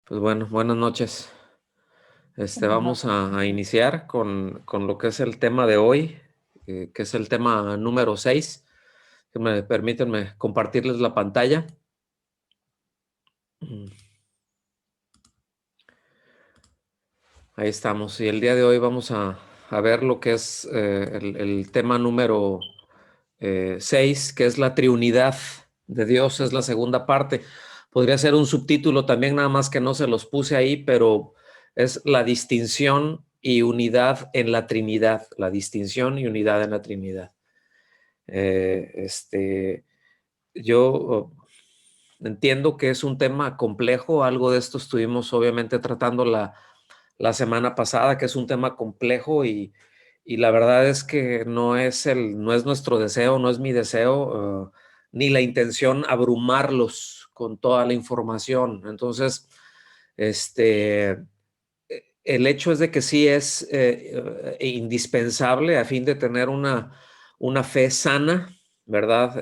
Pues bueno, buenas noches. Vamos a iniciar con lo que es el tema de hoy, que es el tema número 6. Permítanme compartirles la pantalla. Mm, Ahí estamos. Y el día de hoy vamos a ver lo que es el tema número 6, que es la triunidad de Dios. Es la segunda parte. Podría ser un subtítulo también, nada más que no se los puse ahí, pero es la distinción y unidad en la Trinidad. La distinción y unidad en la Trinidad. Eh, este, yo entiendo que es un tema complejo. Algo de esto estuvimos obviamente tratando la semana pasada, que es un tema complejo y la verdad es que no es nuestro deseo, no es mi deseo, ni la intención abrumarlos con toda la información. Entonces, este, el hecho es de que sí es indispensable a fin de tener una fe sana, ¿verdad?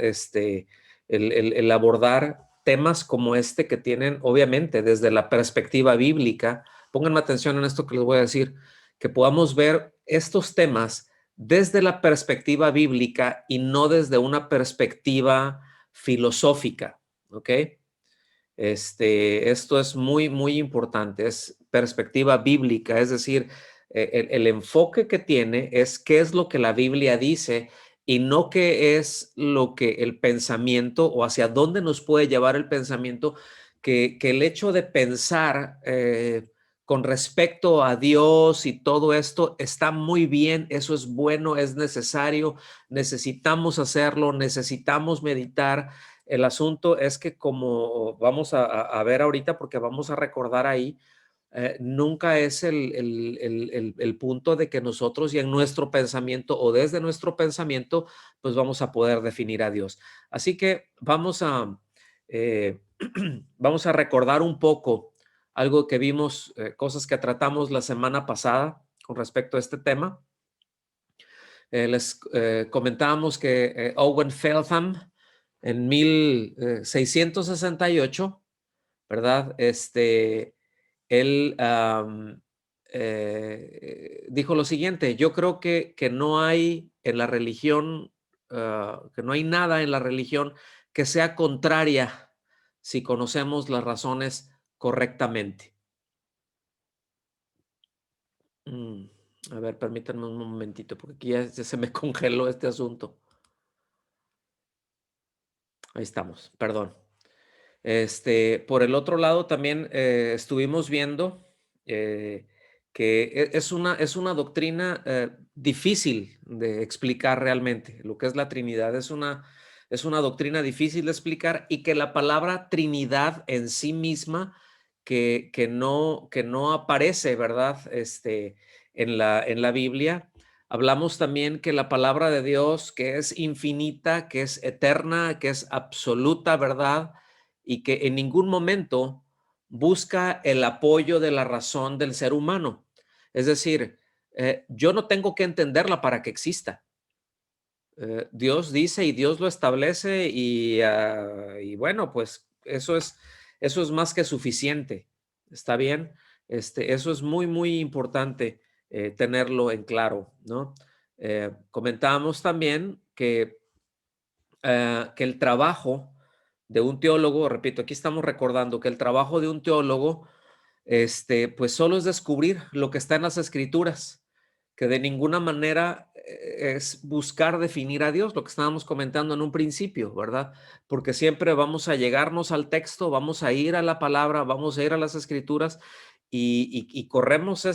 El abordar temas como este que tienen, obviamente, desde la perspectiva bíblica. Pónganme atención en esto que les voy a decir, que podamos ver estos temas desde la perspectiva bíblica y no desde una perspectiva filosófica, ¿ok? Esto es muy, muy importante, es perspectiva bíblica, es decir, el enfoque que tiene es qué es lo que la Biblia dice y no qué es lo que el pensamiento o hacia dónde nos puede llevar el pensamiento, que el hecho de pensar con respecto a Dios y todo esto está muy bien, eso es bueno, es necesario, necesitamos hacerlo, necesitamos meditar. El asunto es que como vamos a ver ahorita, porque vamos a recordar ahí, nunca es el punto de que nosotros y en nuestro pensamiento o desde nuestro pensamiento, pues vamos a poder definir a Dios. Así que eh, vamos a recordar un poco algo que vimos, cosas que tratamos la semana pasada con respecto a este tema. Les comentábamos que Owen Feltham en 1668, ¿verdad? Él dijo lo siguiente: yo creo que no hay en la religión, que no hay nada en la religión que sea contraria si conocemos las razones correctamente. Mm, A ver, permítanme un momentito, porque aquí ya se me congeló este asunto. Ahí estamos, perdón. Por el otro lado, también estuvimos viendo eh, que es una doctrina difícil de explicar realmente. Lo que es la Trinidad es una doctrina difícil de explicar y que la palabra Trinidad en sí misma, que no aparece, ¿verdad? En la Biblia. Hablamos también que la palabra de Dios, que es infinita, que es eterna, que es absoluta, ¿verdad? Y que en ningún momento busca el apoyo de la razón del ser humano. Es decir, yo no tengo que entenderla para que exista. Dios dice y Dios lo establece y bueno, pues eso es más que suficiente. ¿Está bien? Eso es muy, muy importante tenerlo en claro, ¿no? Comentábamos también que el trabajo de un teólogo, repito, aquí estamos recordando que el trabajo de un teólogo, pues solo es descubrir lo que está en las escrituras, que de ninguna manera es buscar definir a Dios, lo que estábamos comentando en un principio, ¿verdad? Porque siempre vamos a llegarnos al texto, vamos a ir a la palabra, vamos a ir a las escrituras y corremos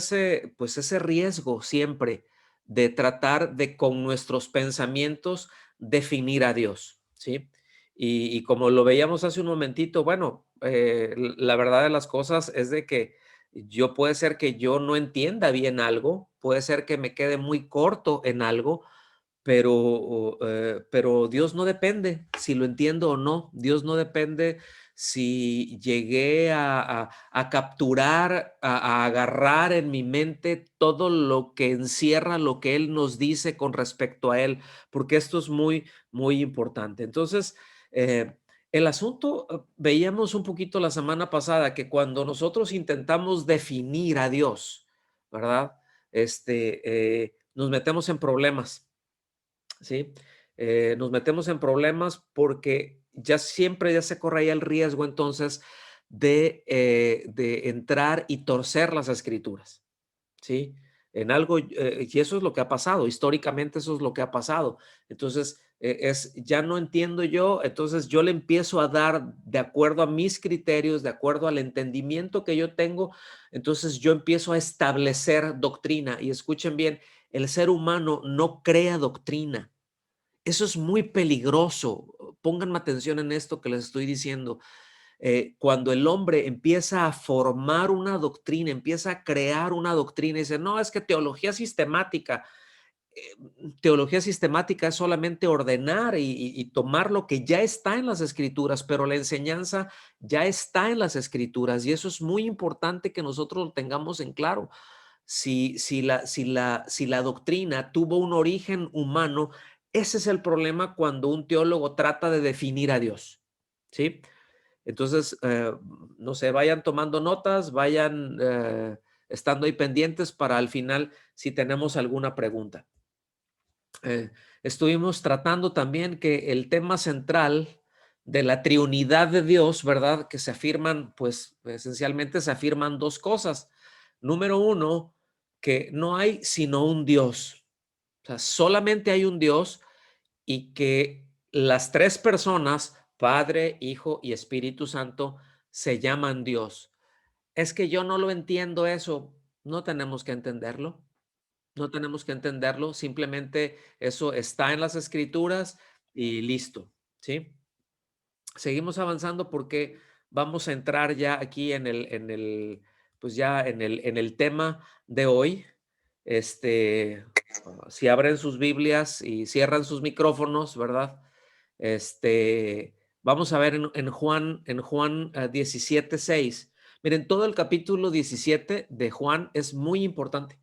pues ese riesgo siempre de tratar de con nuestros pensamientos definir a Dios, ¿sí? Y como lo veíamos hace un momentito, bueno, la verdad de las cosas es de que yo puede ser que yo no entienda bien algo, puede ser que me quede muy corto en algo, pero Dios no depende si lo entiendo o no. Dios no depende si llegué a capturar, a agarrar en mi mente todo lo que encierra lo que Él nos dice con respecto a Él, porque esto es muy, muy importante. Entonces, eh, El asunto, veíamos un poquito la semana pasada que cuando nosotros intentamos definir a Dios, ¿verdad? Nos metemos en problemas, ¿sí? Nos metemos en problemas porque ya se corre ahí el riesgo entonces de entrar y torcer las escrituras. ¿Sí? En algo, y eso es lo que ha pasado, históricamente eso es lo que ha pasado. Entonces, ya no entiendo yo, entonces yo le empiezo a dar de acuerdo a mis criterios, de acuerdo al entendimiento que yo tengo, entonces yo empiezo a establecer doctrina. Y escuchen bien, el ser humano no crea doctrina. Eso es muy peligroso. Pónganme atención en esto que les estoy diciendo. Cuando el hombre empieza a formar una doctrina, empieza a crear una doctrina y dice, no, es que teología sistemática es solamente ordenar y tomar lo que ya está en las escrituras, pero la enseñanza ya está en las escrituras y eso es muy importante que nosotros lo tengamos en claro. Si la doctrina tuvo un origen humano, ese es el problema cuando un teólogo trata de definir a Dios, ¿sí? Entonces, no sé, vayan tomando notas, vayan estando ahí pendientes para al final si tenemos alguna pregunta. Estuvimos tratando también que el tema central de la triunidad de Dios, ¿verdad? Que se afirman, pues esencialmente se afirman dos cosas. Número uno, que no hay sino un Dios. O sea, solamente hay un Dios y que las tres personas, Padre, Hijo y Espíritu Santo, se llaman Dios. Es que yo no lo entiendo eso. No tenemos que entenderlo. No tenemos que entenderlo. Simplemente eso está en las escrituras y listo. ¿Sí? Seguimos avanzando porque vamos a entrar ya aquí pues ya en el tema de hoy. Si abren sus Biblias y cierran sus micrófonos, ¿verdad? Vamos a ver en Juan 17:6. Miren, todo el capítulo 17 de Juan es muy importante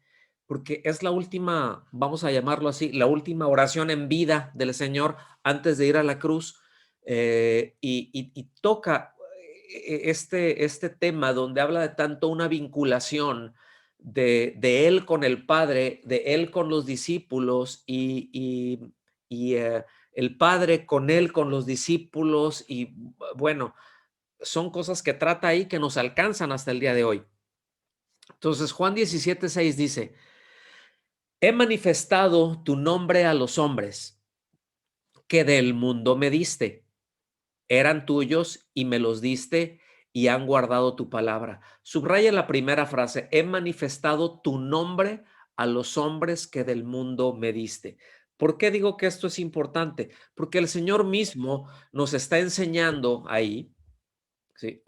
porque es la última, vamos a llamarlo así, la última oración en vida del Señor antes de ir a la cruz, y toca este tema donde habla de tanto una vinculación de él con el Padre, de él con los discípulos y el Padre con él, con los discípulos y bueno, son cosas que trata ahí que nos alcanzan hasta el día de hoy. Entonces Juan 17:6 dice, he manifestado tu nombre a los hombres que del mundo me diste. Eran tuyos y me los diste y han guardado tu palabra. Subraya la primera frase, he manifestado tu nombre a los hombres que del mundo me diste. ¿Por qué digo que esto es importante? Porque el Señor mismo nos está enseñando ahí, ¿sí?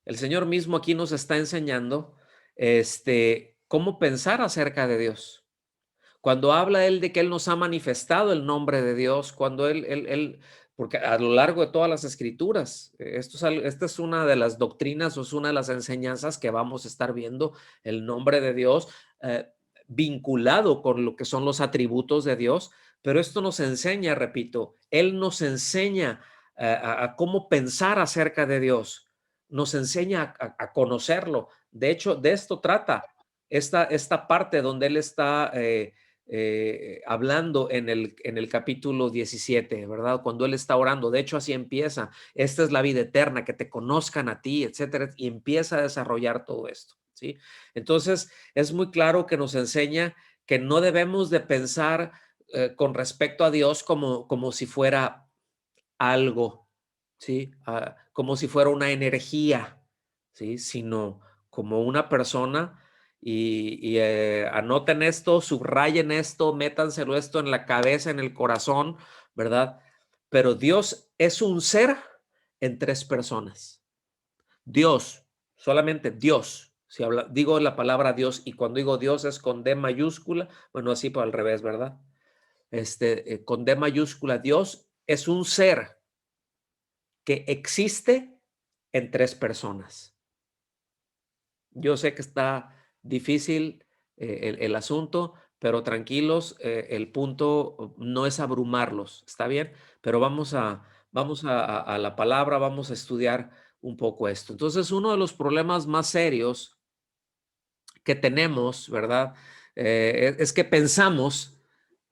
El Señor mismo aquí nos está enseñando cómo pensar acerca de Dios. Cuando habla él de que él nos ha manifestado el nombre de Dios, cuando porque a lo largo de todas las escrituras, esta es una de las doctrinas o es una de las enseñanzas que vamos a estar viendo, el nombre de Dios eh, vinculado con lo que son los atributos de Dios, pero esto nos enseña, repito, él nos enseña a cómo pensar acerca de Dios, nos enseña a conocerlo. De hecho, de esto trata esta parte donde él está hablando en el capítulo 17, ¿verdad? Cuando él está orando, de hecho así empieza, esta es la vida eterna, que te conozcan a ti, etcétera, y empieza a desarrollar todo esto, ¿sí? Entonces, es muy claro que nos enseña que no debemos de pensar con respecto a Dios como si fuera algo, ¿sí? Como si fuera una energía, ¿sí? Sino como una persona y anoten esto, subrayen esto, métanselo esto en la cabeza, en el corazón, ¿verdad? Pero Dios es un ser en tres personas. Dios, solamente Dios. Si digo la palabra Dios y cuando digo Dios es con D mayúscula, bueno, así por al revés, ¿verdad? Con D mayúscula, Dios es un ser que existe en tres personas. Yo sé que está difícil el asunto, pero tranquilos, el punto no es abrumarlos, ¿está bien? Pero vamos a la palabra, vamos a estudiar un poco esto. Entonces, uno de los problemas más serios que tenemos, ¿verdad? Es que pensamos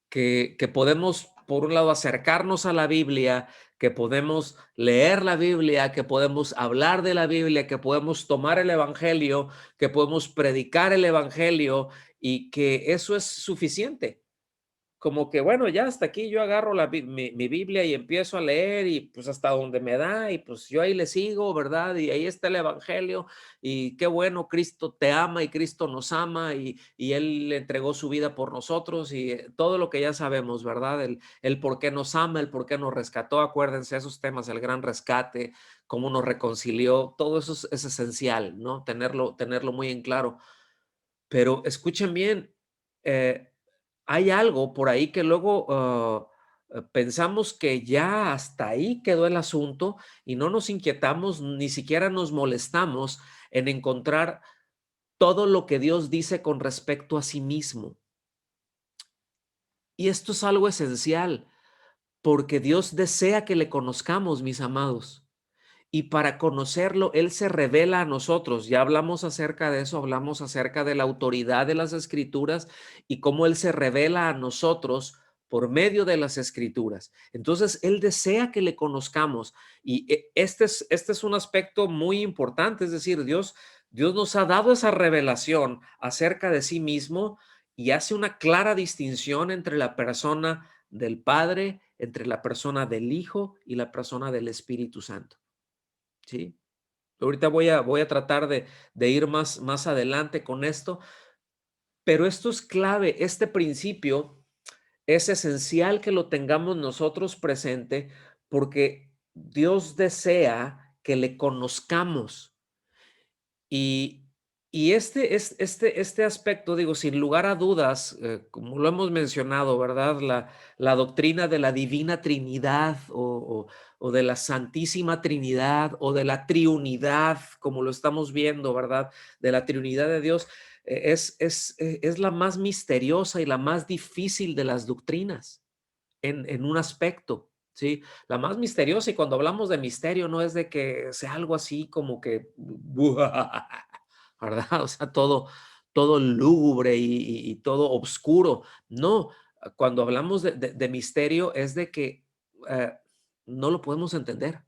que podemos, por un lado, acercarnos a la Biblia, que podemos leer la Biblia, que podemos hablar de la Biblia, que podemos tomar el Evangelio, que podemos predicar el Evangelio y que eso es suficiente. Como que, bueno, ya hasta aquí yo agarro mi Biblia y empiezo a leer y pues hasta donde me da y pues yo ahí le sigo, ¿verdad? Y ahí está el Evangelio y qué bueno, Cristo te ama y Cristo nos ama y Él le entregó su vida por nosotros y todo lo que ya sabemos, ¿verdad? El por qué nos ama, el por qué nos rescató, acuérdense esos temas, el gran rescate, cómo nos reconcilió, todo eso es esencial, ¿no? Tenerlo muy en claro. Pero escuchen bien, eh, hay algo por ahí que luego pensamos que ya hasta ahí quedó el asunto y no nos inquietamos, ni siquiera nos molestamos en encontrar todo lo que Dios dice con respecto a sí mismo. Y esto es algo esencial, porque Dios desea que le conozcamos, mis amados. Y para conocerlo, Él se revela a nosotros. Ya hablamos acerca de eso, hablamos acerca de la autoridad de las escrituras y cómo Él se revela a nosotros por medio de las escrituras. Entonces, Él desea que le conozcamos y este es un aspecto muy importante, es decir, Dios nos ha dado esa revelación acerca de sí mismo y hace una clara distinción entre la persona del Padre, entre la persona del Hijo y la persona del Espíritu Santo. Sí, ahorita voy a tratar de ir más adelante con esto, pero esto es clave, este principio es esencial que lo tengamos nosotros presente porque Dios desea que le conozcamos. Y, y este aspecto, digo, sin lugar a dudas, como lo hemos mencionado, ¿verdad? La doctrina de la divina Trinidad o de la Santísima Trinidad o de la Triunidad, como lo estamos viendo, ¿verdad? De la Trinidad de Dios, es la más misteriosa y la más difícil de las doctrinas en un aspecto. Sí, la más misteriosa, y cuando hablamos de misterio no es de que sea algo así como que, ¿verdad? O sea, todo lúgubre y todo oscuro. No, cuando hablamos de misterio es de que eh, no lo podemos entender.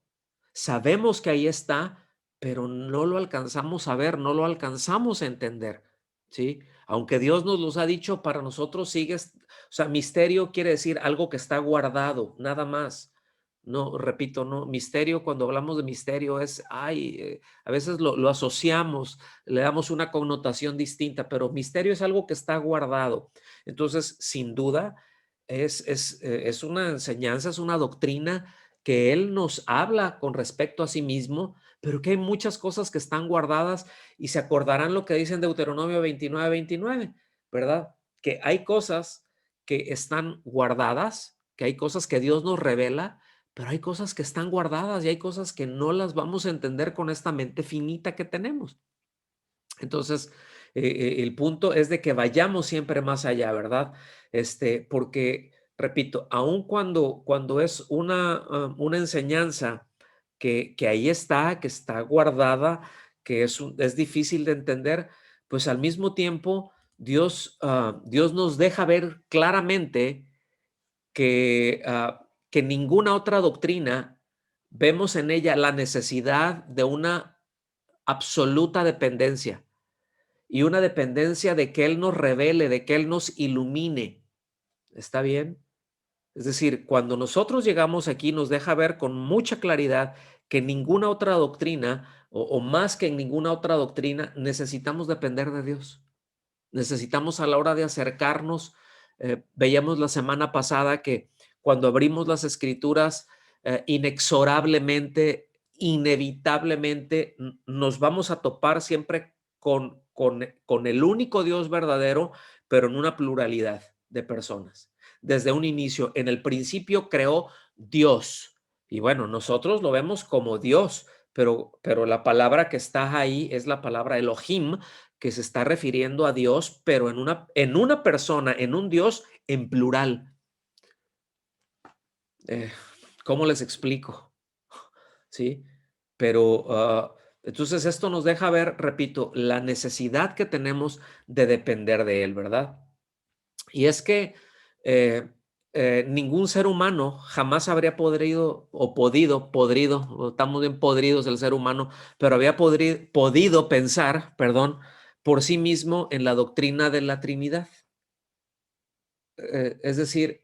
Sabemos que ahí está, pero no lo alcanzamos a ver, no lo alcanzamos a entender, ¿sí? Aunque Dios nos los ha dicho, para nosotros sigue, o sea, misterio quiere decir algo que está guardado, nada más. No, repito, no, misterio, cuando hablamos de misterio es, ay, a veces lo asociamos, le damos una connotación distinta, pero misterio es algo que está guardado. Entonces, sin duda, es una enseñanza, es una doctrina que Él nos habla con respecto a sí mismo, pero que hay muchas cosas que están guardadas y se acordarán lo que dice en Deuteronomio 29:29, ¿verdad? Que hay cosas que están guardadas, que hay cosas que Dios nos revela, pero hay cosas que están guardadas y hay cosas que no las vamos a entender con esta mente finita que tenemos. Entonces, el punto es de que vayamos siempre más allá, ¿verdad? Porque, repito, aun cuando es una enseñanza que ahí está, que está guardada, que es difícil de entender, pues al mismo tiempo Dios nos deja ver claramente que ninguna otra doctrina vemos en ella la necesidad de una absoluta dependencia y una dependencia de que Él nos revele, de que Él nos ilumine. ¿Está bien? Es decir, cuando nosotros llegamos aquí nos deja ver con mucha claridad que ninguna otra doctrina, o más que en ninguna otra doctrina, necesitamos depender de Dios. Necesitamos a la hora de acercarnos, veíamos la semana pasada que cuando abrimos las escrituras, inexorablemente, inevitablemente, nos vamos a topar siempre con el único Dios verdadero, pero en una pluralidad de personas. Desde un inicio, en el principio creó Dios. Y bueno, nosotros lo vemos como Dios, pero la palabra que está ahí es la palabra Elohim, que se está refiriendo a Dios, pero en una persona, en un Dios en plural. Eh, ¿Cómo les explico? ¿Sí? Pero entonces esto nos deja ver, repito, la necesidad que tenemos de depender de Él, ¿verdad? Y es que eh, ningún ser humano jamás habría podrido, o estamos bien podridos el ser humano, pero había podido pensar, perdón, por sí mismo en la doctrina de la Trinidad. Es decir,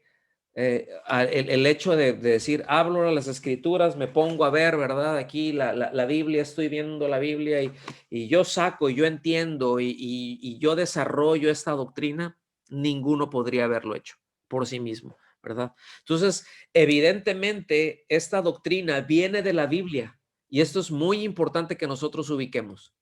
el hecho de decir, hablo a las escrituras, me pongo a ver, ¿verdad? Aquí la Biblia, estoy viendo la Biblia y yo saco, yo entiendo y yo desarrollo esta doctrina, ninguno podría haberlo hecho por sí mismo, ¿verdad? Entonces, evidentemente, esta doctrina viene de la Biblia y esto es muy importante que nosotros ubiquemos.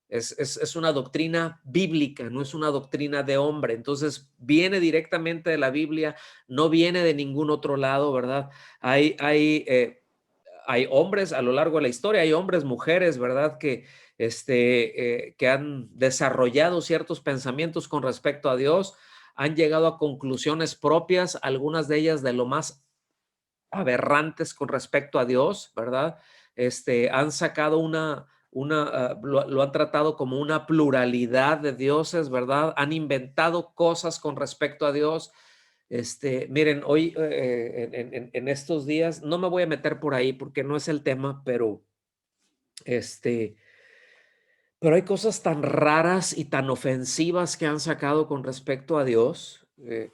Es una doctrina bíblica, no es una doctrina de hombre. Entonces, viene directamente de la Biblia, no viene de ningún otro lado, ¿verdad? Hay hombres a lo largo de la historia, hay hombres, mujeres, ¿verdad? Que han desarrollado ciertos pensamientos con respecto a Dios, han llegado a conclusiones propias, algunas de ellas de lo más aberrantes con respecto a Dios, ¿verdad? Han sacado lo han tratado como una pluralidad de dioses, ¿verdad? Han inventado cosas con respecto a Dios. Miren, hoy en estos días, no me voy a meter por ahí porque no es el tema, este, pero hay cosas tan raras y tan ofensivas que han sacado con respecto a Dios, que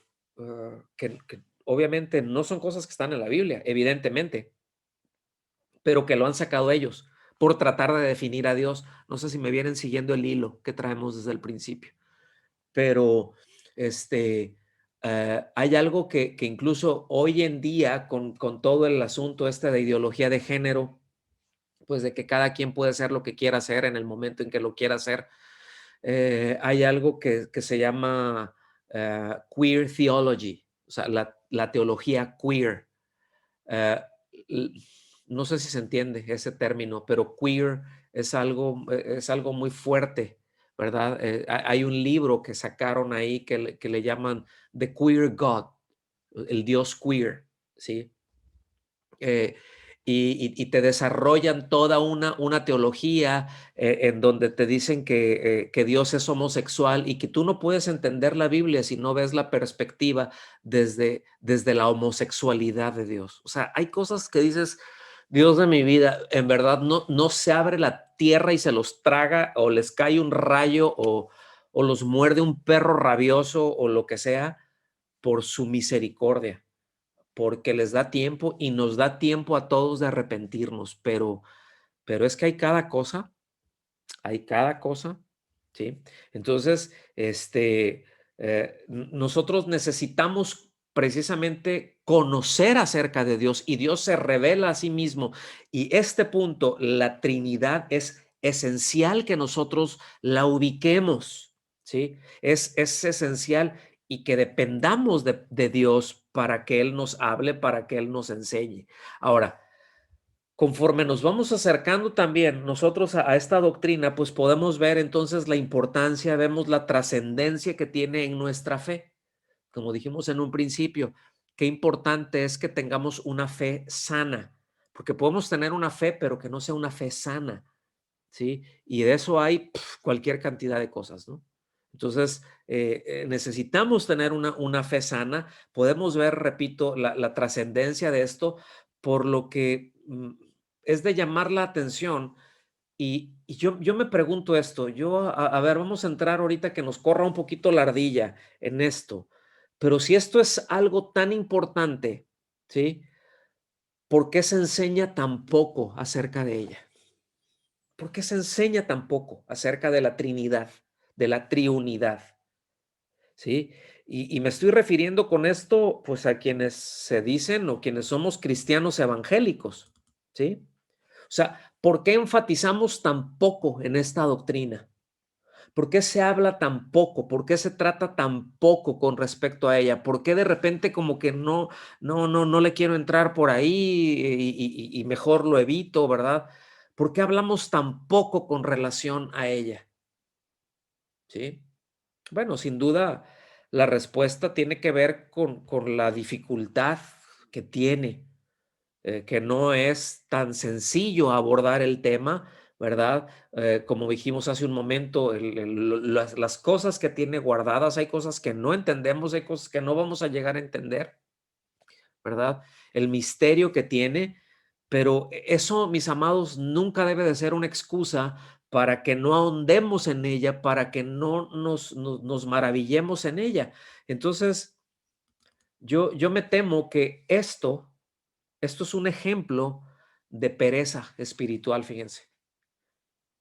obviamente no son cosas que están en la Biblia, evidentemente, pero que lo han sacado ellos por tratar de definir a Dios. No sé si me vienen siguiendo el hilo que traemos desde el principio, pero hay algo que incluso hoy en día con todo el asunto de ideología de género, pues de que cada quien puede hacer lo que quiera hacer en el momento en que lo quiera hacer. Hay algo que se llama queer theology, o sea, la teología queer. Eh, no sé si se entiende ese término, pero queer es algo muy fuerte, ¿verdad? Hay un libro que sacaron ahí que le llaman The Queer God, el Dios queer, ¿sí? eh, y te desarrollan toda una teología en donde te dicen que Dios es homosexual y que tú no puedes entender la Biblia si no ves la perspectiva desde la homosexualidad de Dios. O sea, hay cosas que dices, Dios de mi vida, en verdad no se abre la tierra y se los traga o les cae un rayo o los muerde un perro rabioso o lo que sea por su misericordia porque les da tiempo y nos da tiempo a todos de arrepentirnos, pero es que hay cada cosa, ¿sí? Entonces, nosotros necesitamos precisamente conocer acerca de Dios y Dios se revela a sí mismo. Y este punto, la Trinidad, es esencial que nosotros la ubiquemos, ¿sí? Es esencial y que dependamos de Dios para que Él nos hable, para que Él nos enseñe. Ahora, conforme nos vamos acercando también nosotros a esta doctrina, pues podemos ver entonces la importancia, vemos la trascendencia que tiene en nuestra fe. Como dijimos en un principio, qué importante es que tengamos una fe sana, porque podemos tener una fe, pero que no sea una fe sana, ¿sí? Y de eso hay cualquier cantidad de cosas, ¿no? Entonces, necesitamos tener una fe sana. Podemos ver, repito, la trascendencia de esto, por lo que es de llamar la atención. Y yo me pregunto esto, a ver, vamos a entrar ahorita que nos corra un poquito la ardilla en esto, pero si esto es algo tan importante, ¿sí? ¿Por qué se enseña tan poco acerca de ella? ¿Por qué se enseña tan poco acerca de la Trinidad, de la triunidad? ¿Sí? Y me estoy refiriendo con esto, pues, a quienes se dicen o quienes somos cristianos evangélicos, ¿sí? O sea, ¿por qué enfatizamos tan poco en esta doctrina? ¿Por qué se habla tan poco? ¿Por qué se trata tan poco con respecto a ella? ¿Por qué de repente como que no le quiero entrar por ahí y mejor lo evito, ¿verdad? ¿Por qué hablamos tan poco con relación a ella? ¿sí? Bueno, sin duda, la respuesta tiene que ver con la dificultad que tiene, que no es tan sencillo abordar el tema, ¿verdad? Como dijimos hace un momento, las cosas que tiene guardadas, hay cosas que no entendemos, hay cosas que no vamos a llegar a entender, ¿verdad? El misterio que tiene, pero eso, mis amados, nunca debe de ser una excusa para que no ahondemos en ella, para que no nos maravillemos en ella. Entonces, yo me temo que esto es un ejemplo de pereza espiritual, fíjense.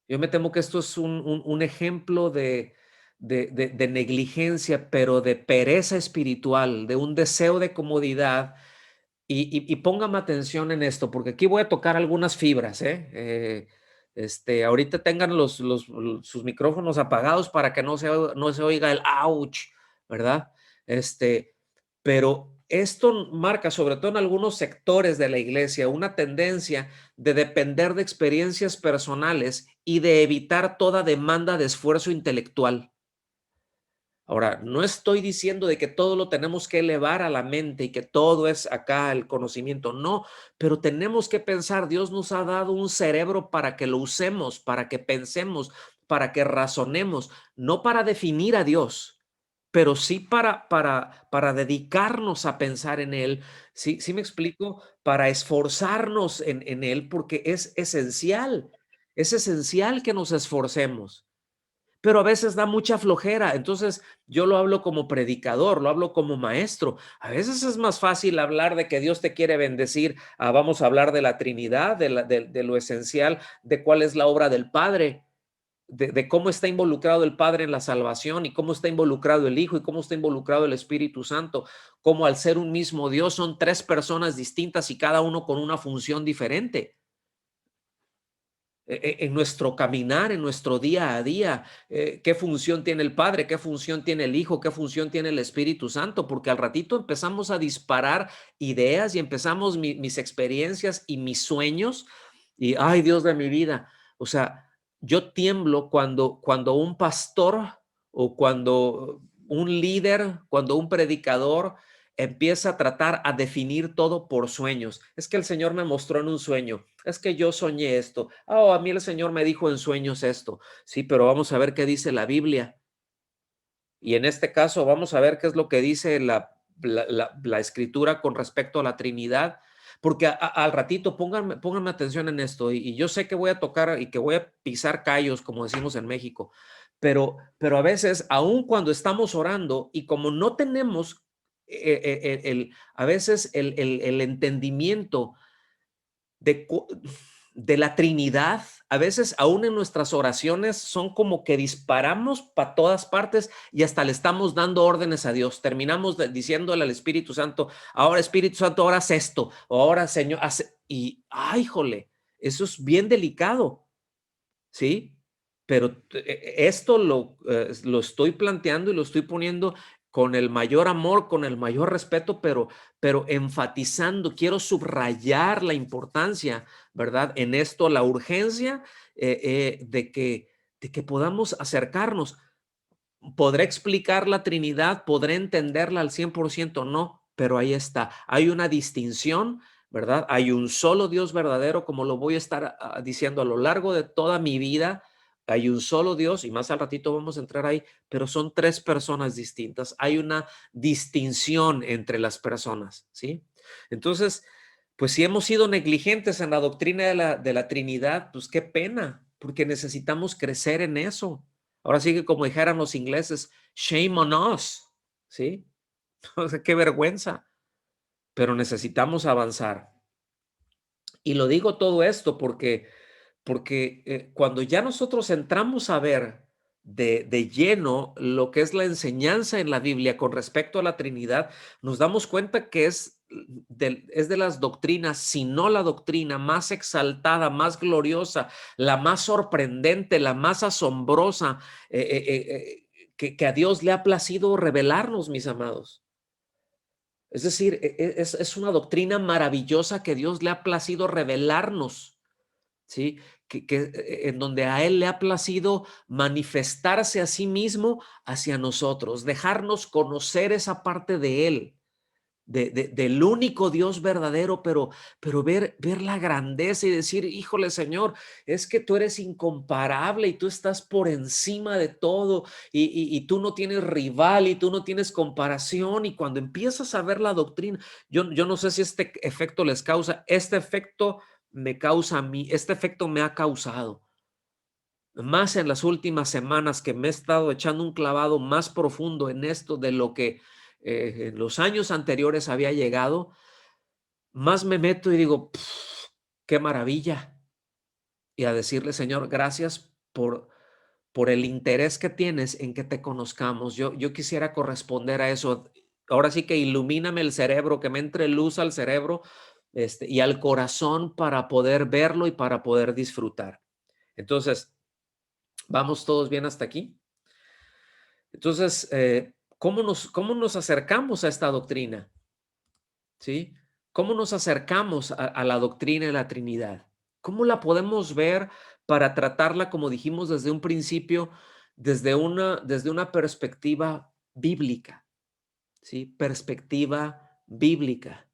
Yo me temo que esto es un ejemplo de negligencia, pero de pereza espiritual, de un deseo de comodidad. Y póngame atención en esto, porque aquí voy a tocar algunas fibras, ¿eh? Ahorita tengan sus micrófonos apagados para que no se oiga el ouch, ¿verdad? Este, pero esto marca, sobre todo en algunos sectores de la iglesia, una tendencia de depender de experiencias personales y de evitar toda demanda de esfuerzo intelectual. Ahora, no estoy diciendo de que todo lo tenemos que elevar a la mente y que todo es acá el conocimiento, no, pero tenemos que pensar, Dios nos ha dado un cerebro para que lo usemos, para que pensemos, para que razonemos, no para definir a Dios, pero sí para dedicarnos a pensar en Él. Sí, sí me explico, para esforzarnos en Él, porque es esencial que nos esforcemos, pero a veces da mucha flojera. Entonces, yo lo hablo como predicador, lo hablo como maestro. A veces es más fácil hablar de que Dios te quiere bendecir, vamos a hablar de la Trinidad, de lo esencial, de cuál es la obra del Padre, de cómo está involucrado el Padre en la salvación y cómo está involucrado el Hijo y cómo está involucrado el Espíritu Santo, cómo al ser un mismo Dios son tres personas distintas y cada uno con una función diferente en nuestro caminar, en nuestro día a día, qué función tiene el Padre, qué función tiene el Hijo, qué función tiene el Espíritu Santo, porque al ratito empezamos a disparar ideas y empezamos mis experiencias y mis sueños y, ay, Dios de mi vida, o sea, yo tiemblo cuando un pastor o cuando un líder, cuando un predicador empieza a tratar a definir todo por sueños. Es que el Señor me mostró en un sueño, es que yo soñé esto, a mí el Señor me dijo en sueños esto. Sí, pero vamos a ver qué dice la Biblia. Y en este caso vamos a ver qué es lo que dice la escritura con respecto a la Trinidad, porque al ratito pónganme atención en esto, y yo sé que voy a tocar y que voy a pisar callos, como decimos en México, pero a veces, aun cuando estamos orando y como no tenemos a veces el entendimiento de, de la Trinidad, a veces aún en nuestras oraciones son como que disparamos para todas partes y hasta le estamos dando órdenes a Dios. Terminamos diciéndole al Espíritu Santo, ahora Espíritu Santo, ahora haz esto, o ahora Señor, hace, y, ay, jole, eso es bien delicado, ¿sí? Pero esto lo estoy planteando y lo estoy poniendo con el mayor amor, con el mayor respeto, pero enfatizando, quiero subrayar la importancia, ¿verdad? En esto, la urgencia de que podamos acercarnos. ¿Podré explicar la Trinidad? ¿Podré entenderla al 100%? No, pero ahí está. Hay una distinción, ¿verdad? Hay un solo Dios verdadero, como lo voy a estar diciendo a lo largo de toda mi vida. Hay un solo Dios y más al ratito vamos a entrar ahí, pero son tres personas distintas. Hay una distinción entre las personas, ¿sí? Entonces, pues si hemos sido negligentes en la doctrina de la Trinidad, pues qué pena, porque necesitamos crecer en eso. Ahora sí que como dijeran los ingleses, shame on us, ¿sí? O sea, qué vergüenza, pero necesitamos avanzar. Y lo digo todo esto porque cuando ya nosotros entramos a ver de lleno lo que es la enseñanza en la Biblia con respecto a la Trinidad, nos damos cuenta que es de las doctrinas, si no la doctrina más exaltada, más gloriosa, la más sorprendente, la más asombrosa, que a Dios le ha placido revelarnos, mis amados. Es decir, es una doctrina maravillosa que Dios le ha placido revelarnos. ¿sí? En donde a Él le ha placido manifestarse a sí mismo hacia nosotros, dejarnos conocer esa parte de Él, del único Dios verdadero, pero ver la grandeza y decir, híjole Señor, es que tú eres incomparable y tú estás por encima de todo y tú no tienes rival y tú no tienes comparación. Y cuando empiezas a ver la doctrina, yo no sé si este efecto les causa, este efecto me causa a mí, este efecto me ha causado. Más en las últimas semanas que me he estado echando un clavado más profundo en esto de lo que en los años anteriores había llegado, más me meto y digo, qué maravilla. Y a decirle, Señor, gracias por el interés que tienes en que te conozcamos. Yo quisiera corresponder a eso. Ahora sí que ilumíname el cerebro, que me entre luz al cerebro y al corazón para poder verlo y para poder disfrutar. Entonces, ¿vamos todos bien hasta aquí? Entonces, cómo nos acercamos a esta doctrina? ¿Sí? ¿Cómo nos acercamos a la doctrina de la Trinidad? ¿Cómo la podemos ver para tratarla, como dijimos desde un principio, desde una perspectiva bíblica? ¿Sí? Perspectiva bíblica.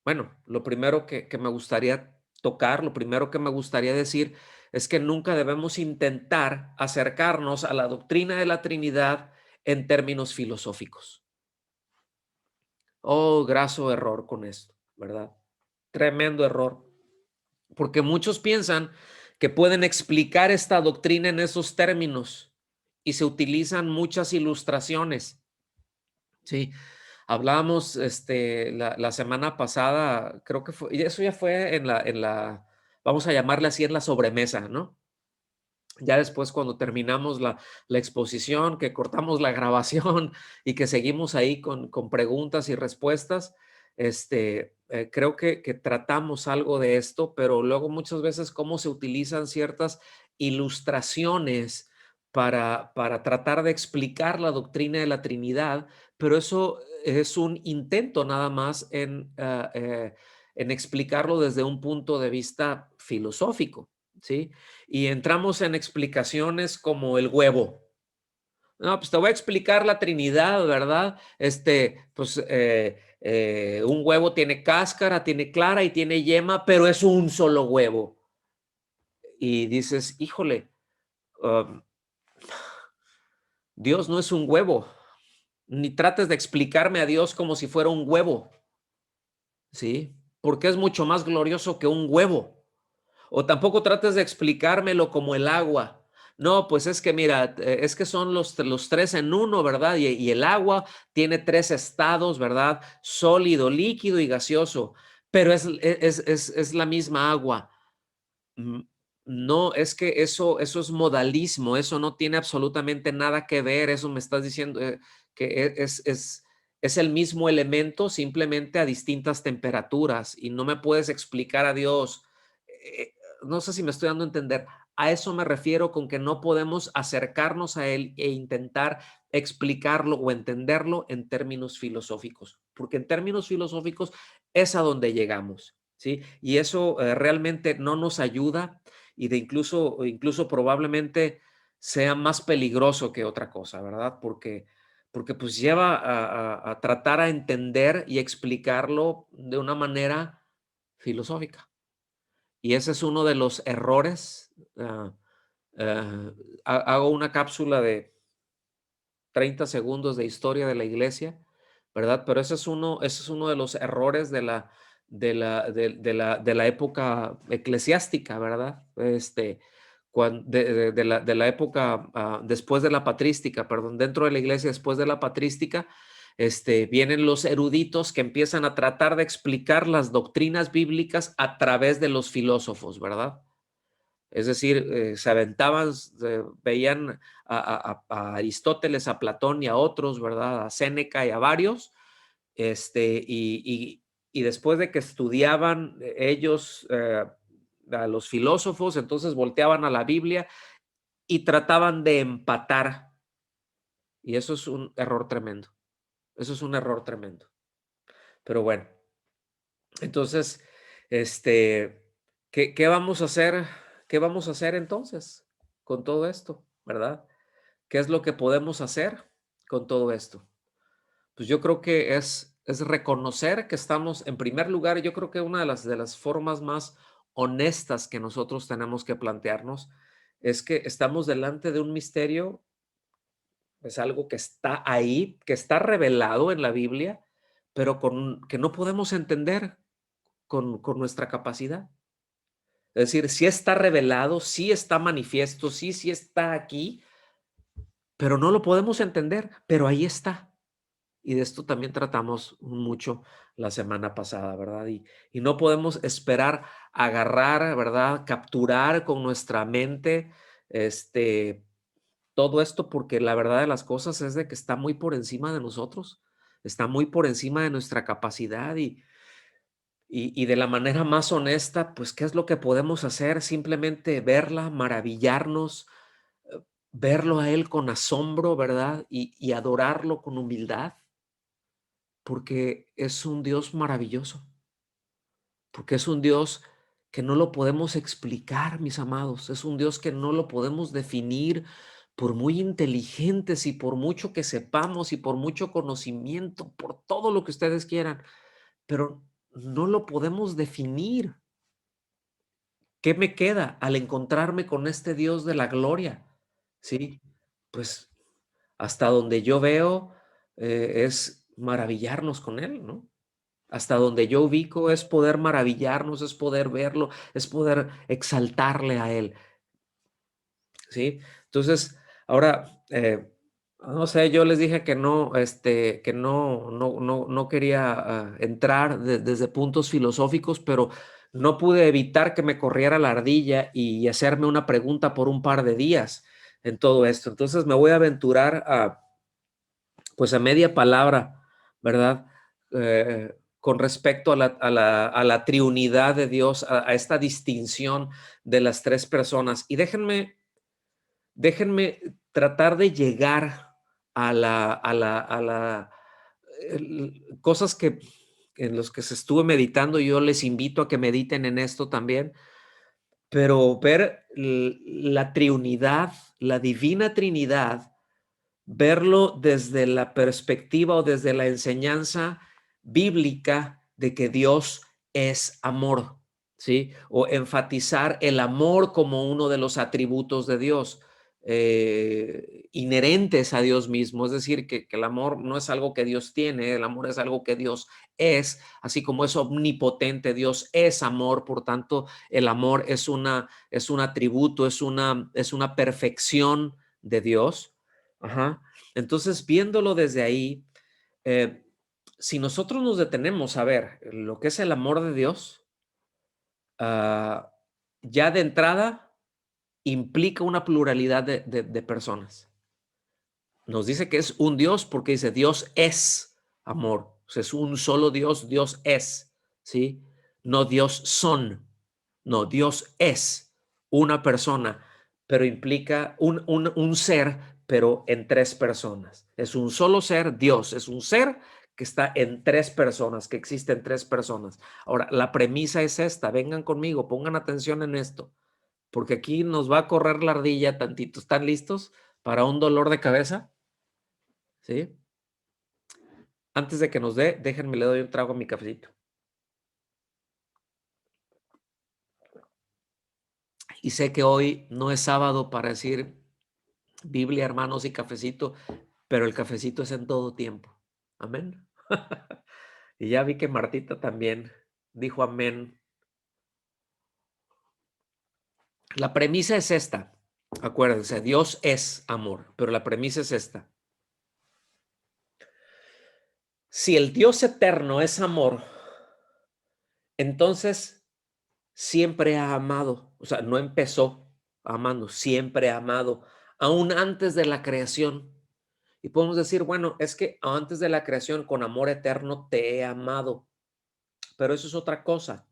Bueno, lo primero que me gustaría tocar, lo primero que me gustaría decir es que nunca debemos intentar acercarnos a la doctrina de la Trinidad en términos filosóficos. Oh, graso error con esto, ¿verdad? Tremendo error, porque muchos piensan que pueden explicar esta doctrina en esos términos y se utilizan muchas ilustraciones. Sí, hablábamos la semana pasada, creo que fue, y eso ya fue vamos a llamarle así, en la sobremesa, ¿no? Ya después, cuando terminamos la exposición, que cortamos la grabación y que seguimos ahí con preguntas y respuestas, creo que tratamos algo de esto, pero luego muchas veces cómo se utilizan ciertas ilustraciones para tratar de explicar la doctrina de la Trinidad, pero eso es un intento nada más en explicarlo desde un punto de vista filosófico, ¿sí? Y entramos en explicaciones como el huevo. No, pues te voy a explicar la Trinidad, ¿verdad? Un huevo tiene cáscara, tiene clara y tiene yema, pero es un solo huevo. Y dices, híjole, um, Dios no es un huevo, ni trates de explicarme a Dios como si fuera un huevo, ¿sí? Porque es mucho más glorioso que un huevo. O tampoco trates de explicármelo como el agua. No, pues es que mira, es que son los tres en uno, ¿verdad? Y el agua tiene tres estados, ¿verdad? Sólido, líquido y gaseoso, pero es la misma agua. Mm, No, es que eso es modalismo, eso no tiene absolutamente nada que ver, eso me estás diciendo que es el mismo elemento, simplemente a distintas temperaturas y no me puedes explicar a Dios. eh, no sé si me estoy dando a entender. A eso me refiero con que no podemos acercarnos a Él e intentar explicarlo o entenderlo en términos filosóficos, porque en términos filosóficos es a donde llegamos. ¿Sí? Y eso realmente no nos ayuda y incluso probablemente sea más peligroso que otra cosa, ¿verdad? Porque pues lleva a tratar a entender y explicarlo de una manera filosófica. Y ese es uno de los errores. Ah, Hago una cápsula de 30 segundos de historia de la iglesia, ¿verdad? Pero ese es uno de los errores de la época eclesiástica, ¿verdad? De la época después de la patrística, perdón, dentro de la iglesia después de la patrística, vienen los eruditos que empiezan a tratar de explicar las doctrinas bíblicas a través de los filósofos, ¿verdad? Es decir, se aventaban, veían a Aristóteles, a Platón y a otros, ¿verdad? A Séneca y a varios, este, y, y, y después de que estudiaban ellos a los filósofos, entonces volteaban a la Biblia y trataban de empatar. Y eso es un error tremendo. Eso es un error tremendo. Pero bueno, entonces, este, ¿qué vamos a hacer? ¿qué vamos a hacer entonces con todo esto, verdad? ¿Qué es lo que podemos hacer con todo esto? Pues yo creo que es reconocer que estamos, en primer lugar, yo creo que una de las formas más honestas que nosotros tenemos que plantearnos es que estamos delante de un misterio, es algo que está ahí, que está revelado en la Biblia, pero que no podemos entender con nuestra capacidad. Es decir, sí está revelado, sí está manifiesto, sí está aquí, pero no lo podemos entender, pero ahí está. Y de esto también tratamos mucho la semana pasada, ¿verdad? Y no podemos esperar agarrar, ¿verdad? Capturar con nuestra mente este, todo esto, porque la verdad de las cosas es de que está muy por encima de nosotros, está muy por encima de nuestra capacidad y de la manera más honesta, pues, ¿qué es lo que podemos hacer? Simplemente verla, maravillarnos, eh, verlo a Él con asombro, ¿verdad? Y adorarlo con humildad, porque es un Dios maravilloso, porque es un Dios que no lo podemos explicar, mis amados, es un Dios que no lo podemos definir por muy inteligentes y por mucho que sepamos y por mucho conocimiento, por todo lo que ustedes quieran, pero no lo podemos definir. ¿Qué me queda al encontrarme con este Dios de la gloria? Sí, pues hasta donde yo veo es maravillarnos con Él, ¿no? Hasta donde yo ubico es poder maravillarnos, es poder verlo, es poder exaltarle a Él, ¿sí? Entonces, ahora, no sé, yo les dije que no, no quería entrar desde puntos filosóficos, pero no pude evitar que me corriera la ardilla y hacerme una pregunta por un par de días en todo esto. Entonces me voy a aventurar pues a media palabra, ¿verdad? Con respecto a la triunidad de Dios, a esta distinción de las tres personas. Y déjenme tratar de llegar cosas que en los que se estuve meditando. Yo les invito a que mediten en esto también, pero ver la triunidad, la divina Trinidad, verlo desde la perspectiva o desde la enseñanza bíblica de que Dios es amor, ¿sí? O enfatizar el amor como uno de los atributos de Dios, inherentes a Dios mismo, es decir, que el amor no es algo que Dios tiene, el amor es algo que Dios es, así como es omnipotente, Dios es amor, por tanto, el amor es un atributo, es una perfección de Dios. Ajá. Entonces, viéndolo desde ahí, eh, si nosotros nos detenemos a ver lo que es el amor de Dios, ah, ya de entrada implica una pluralidad de personas. Nos dice que es un Dios porque dice Dios es amor. O sea, es un solo Dios, Dios es, ¿sí? No Dios son, no, Dios es una persona, pero implica un ser, pero en tres personas. Es un solo ser, Dios, es un ser que está en tres personas, que existe en tres personas. Ahora, la premisa es esta, vengan conmigo, pongan atención en esto, porque aquí nos va a correr la ardilla tantito. ¿Están listos para un dolor de cabeza? ¿Sí? Antes de que nos dé, déjenme le doy un trago a mi cafecito. Y sé que hoy no es sábado para decir Biblia, hermanos, y cafecito, pero el cafecito es en todo tiempo. Amén. Y ya vi que Martita también dijo amén. La premisa es esta. Acuérdense, Dios es amor, pero la premisa es esta. Si el Dios eterno es amor, entonces siempre ha amado, o sea, no empezó amando, siempre ha amado, aún antes de la creación. Y podemos decir, bueno, es que antes de la creación, con amor eterno te he amado, pero eso es otra cosa.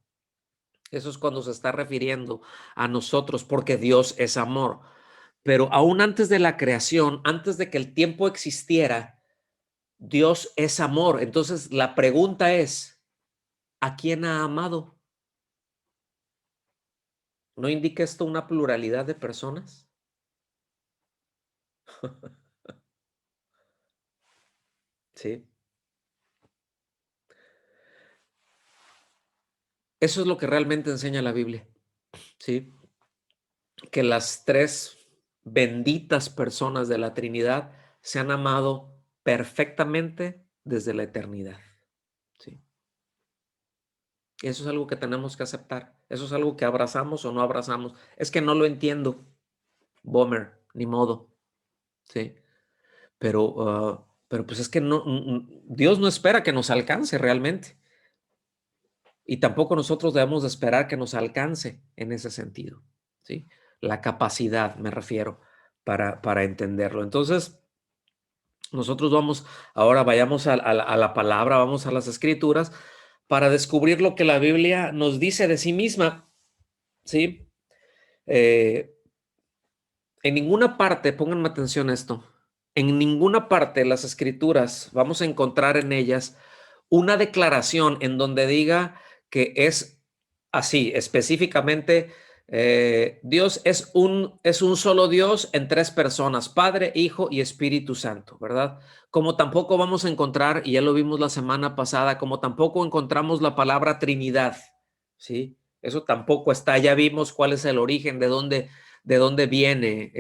Eso es cuando se está refiriendo a nosotros, porque Dios es amor. Pero aún antes de la creación, antes de que el tiempo existiera, Dios es amor. Entonces la pregunta es, ¿a quién ha amado? ¿No indica esto una pluralidad de personas? Sí. Eso es lo que realmente enseña la Biblia, ¿sí? Que las tres benditas personas de la Trinidad se han amado perfectamente desde la eternidad, ¿sí? Eso es algo que tenemos que aceptar. Eso es algo que abrazamos o no abrazamos. Es que no lo entiendo, Bomer, ni modo, ¿sí? Pero pues es que Dios no espera que nos alcance realmente. Y tampoco nosotros debemos de esperar que nos alcance en ese sentido, ¿sí? La capacidad, me refiero, para entenderlo. Entonces, nosotros ahora vayamos a la palabra, vamos a las escrituras para descubrir lo que la Biblia nos dice de sí misma, ¿sí? Eh, en ninguna parte, pónganme atención a esto, en ninguna parte de las escrituras vamos a encontrar en ellas una declaración en donde diga que es así, específicamente, Dios es un solo Dios en tres personas, Padre, Hijo y Espíritu Santo, ¿verdad? Como tampoco vamos a encontrar, y ya lo vimos la semana pasada, como tampoco encontramos la palabra Trinidad, ¿sí? Eso tampoco está, ya vimos cuál es el origen, de dónde viene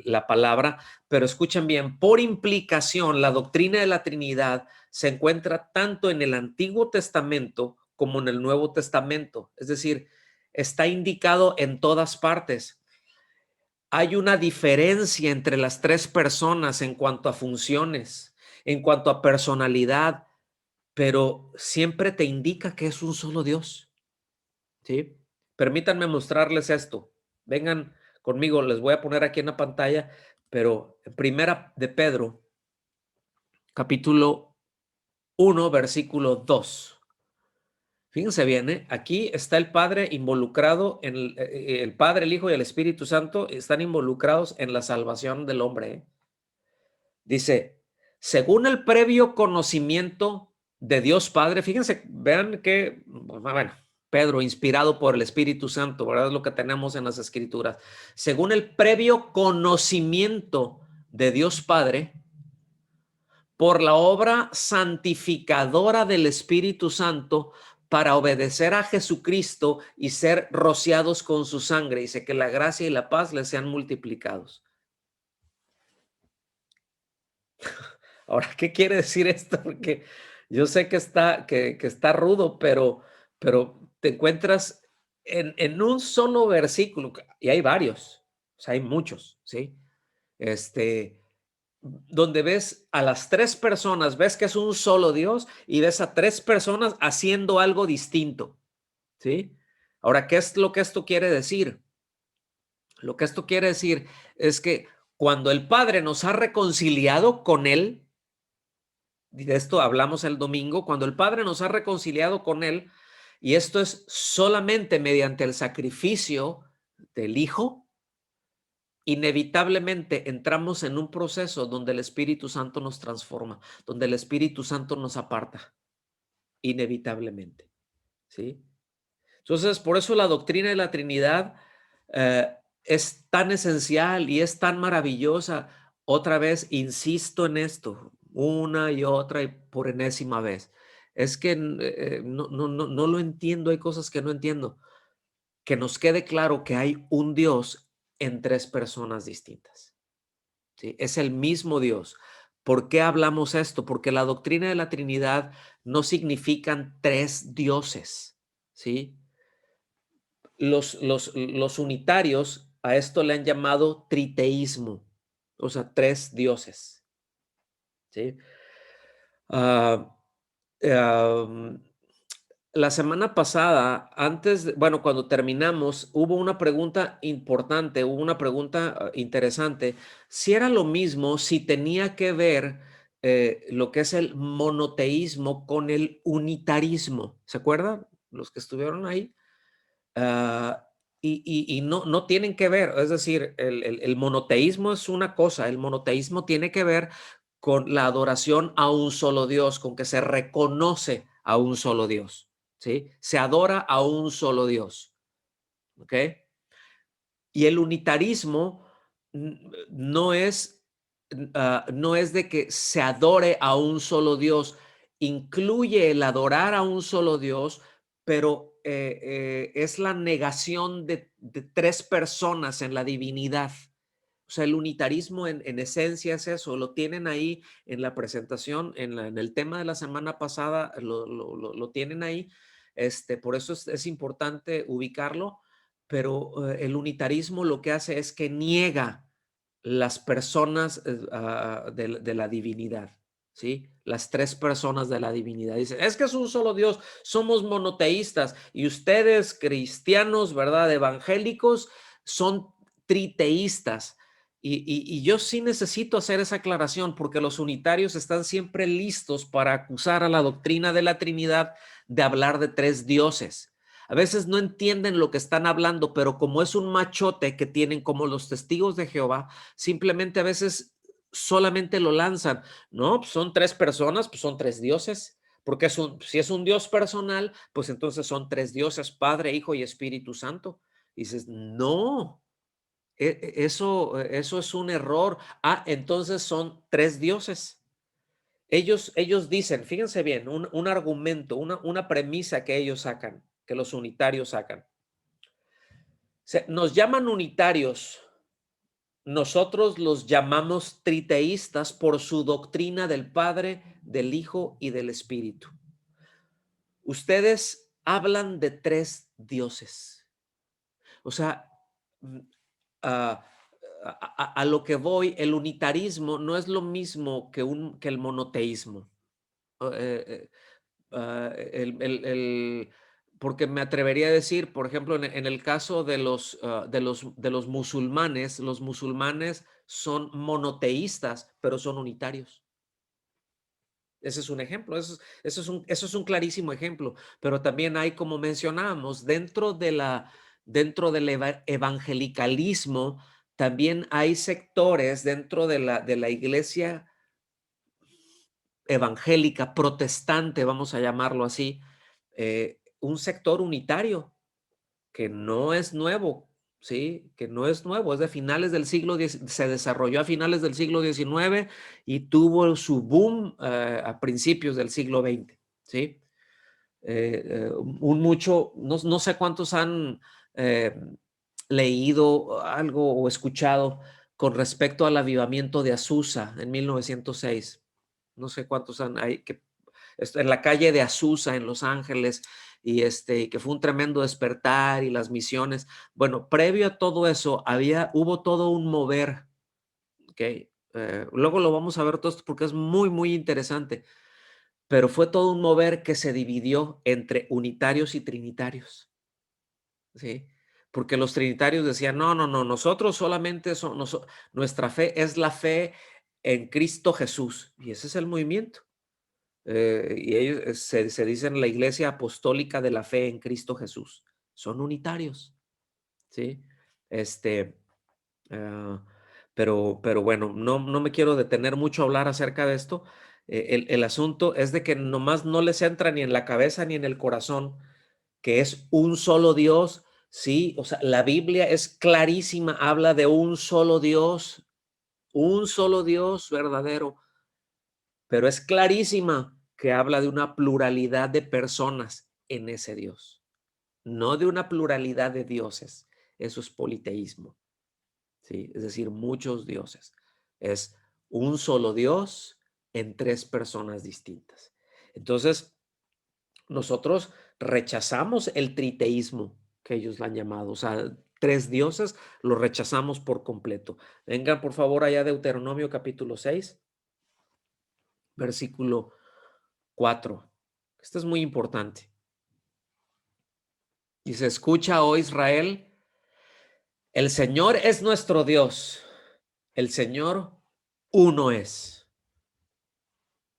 la palabra, pero escuchen bien, por implicación, la doctrina de la Trinidad se encuentra tanto en el Antiguo Testamento como en el Nuevo Testamento, es decir, está indicado en todas partes. Hay una diferencia entre las tres personas en cuanto a funciones, en cuanto a personalidad, pero siempre te indica que es un solo Dios, ¿sí? Permítanme mostrarles esto. Vengan conmigo, les voy a poner aquí en la pantalla, pero en Primera de Pedro, capítulo 1, versículo 2. Fíjense bien, ¿eh? Aquí está el Padre involucrado en el Padre, el Hijo y el Espíritu Santo están involucrados en la salvación del hombre, ¿eh? Dice, según el previo conocimiento de Dios Padre, fíjense, vean que, bueno, Pedro, inspirado por el Espíritu Santo, ¿verdad? Es lo que tenemos en las Escrituras. Según el previo conocimiento de Dios Padre, por la obra santificadora del Espíritu Santo, para obedecer a Jesucristo y ser rociados con su sangre. Dice que la gracia y la paz les sean multiplicados. Ahora, ¿qué quiere decir esto? Porque yo sé que está rudo, pero te encuentras en un solo versículo, y hay varios, o sea, hay muchos, ¿sí? Donde ves a las tres personas, ves que es un solo Dios y ves a tres personas haciendo algo distinto, ¿sí? Ahora, ¿qué es lo que esto quiere decir? Lo que esto quiere decir es que cuando el Padre nos ha reconciliado con Él, y de esto hablamos el domingo, cuando el Padre nos ha reconciliado con Él, y esto es solamente mediante el sacrificio del Hijo, inevitablemente entramos en un proceso donde el Espíritu Santo nos transforma, donde el Espíritu Santo nos aparta, inevitablemente, ¿sí? Entonces, por eso la doctrina de la Trinidad es tan esencial y es tan maravillosa. Otra vez, insisto en esto, una y otra y por enésima vez. Es que no lo entiendo, hay cosas que no entiendo. Que nos quede claro que hay un Dios en tres personas distintas, ¿sí? Es el mismo Dios. ¿Por qué hablamos esto? Porque la doctrina de la Trinidad no significan tres dioses, ¿sí? Los unitarios a esto le han llamado triteísmo, o sea, tres dioses, ¿sí? Ah, am, la semana pasada, bueno, cuando terminamos, hubo una pregunta importante, hubo una pregunta interesante, si era lo mismo, si tenía que ver lo que es el monoteísmo con el unitarismo, ¿se acuerdan? Los que estuvieron ahí. Ah, y no tienen que ver, es decir, el monoteísmo es una cosa, el monoteísmo tiene que ver con la adoración a un solo Dios, con que se reconoce a un solo Dios, ¿sí? Se adora a un solo Dios. ¿ok? Y el unitarismo no es, no es de que se adore a un solo Dios, incluye el adorar a un solo Dios, pero es la negación de tres personas en la divinidad. O sea, el unitarismo en esencia es eso, lo tienen ahí en la presentación, en el tema de la semana pasada, lo tienen ahí, por eso es importante ubicarlo, pero el unitarismo lo que hace es que niega las personas de la divinidad, ¿sí? Las tres personas de la divinidad. Dice, es que es un solo Dios, somos monoteístas y ustedes cristianos, ¿verdad? Evangélicos, son triteístas. Y yo sí necesito hacer esa aclaración porque los unitarios están siempre listos para acusar a la doctrina de la Trinidad de hablar de tres dioses. A veces no entienden lo que están hablando, pero como es un machote que tienen como los testigos de Jehová, simplemente a veces solamente lo lanzan. No, pues son tres personas, pues son tres dioses. Porque si es un Dios personal, pues entonces son tres dioses, Padre, Hijo y Espíritu Santo. Y dices, no, eso es un error. Ah, entonces son tres dioses. Ellos dicen, fíjense bien, un argumento, una premisa que ellos sacan, que los unitarios sacan. Nos llaman unitarios, nosotros los llamamos triteístas por su doctrina del Padre, del Hijo y del Espíritu. Ustedes hablan de tres dioses. O sea, mm, ah, a lo que voy, el unitarismo no es lo mismo que el monoteísmo. Porque me atrevería a decir, por ejemplo, en el caso de los musulmanes, los musulmanes son monoteístas, pero son unitarios. Ese es un ejemplo, eso es un clarísimo ejemplo, pero también hay, como mencionábamos, dentro del evangelicalismo, también hay sectores dentro de la iglesia evangélica, protestante, vamos a llamarlo así, un sector unitario que no es nuevo, ¿sí? Que no es nuevo, es de finales del siglo X, se desarrolló a finales del siglo XIX y tuvo su boom a principios del siglo XX, ¿sí? No sé cuántos han eh, leído algo o escuchado con respecto al avivamiento de Azusa en 1906. No sé cuántos hay que en la calle de Azusa en Los Ángeles y que fue un tremendo despertar y las misiones. Bueno, previo a todo eso hubo todo un mover, ¿ok? Luego lo vamos a ver todo esto porque es muy, muy interesante, pero fue todo un mover que se dividió entre unitarios y trinitarios, ¿sí? Porque los trinitarios decían, no, no, no, nosotros solamente nuestra fe es la fe en Cristo Jesús. Y ese es el movimiento. Y ellos se dicen la Iglesia Apostólica de la Fe en Cristo Jesús. Son unitarios, ¿sí? Este, ah, pero bueno, no me quiero detener mucho a hablar acerca de esto. El asunto es de que nomás no les entra ni en la cabeza ni en el corazón que es un solo Dios, ¿sí? O sea, la Biblia es clarísima, habla de un solo Dios verdadero, pero es clarísima que habla de una pluralidad de personas en ese Dios, no de una pluralidad de dioses. Eso es politeísmo, ¿sí? Es decir, muchos dioses. Es un solo Dios en tres personas distintas. Entonces, nosotros rechazamos el triteísmo que ellos la han llamado, o sea, tres dioses, lo rechazamos por completo. Vengan, por favor, allá Deuteronomio capítulo 6, versículo 4. Esto es muy importante. Dice, escucha, oh Israel, el Señor es nuestro Dios. El Señor uno es.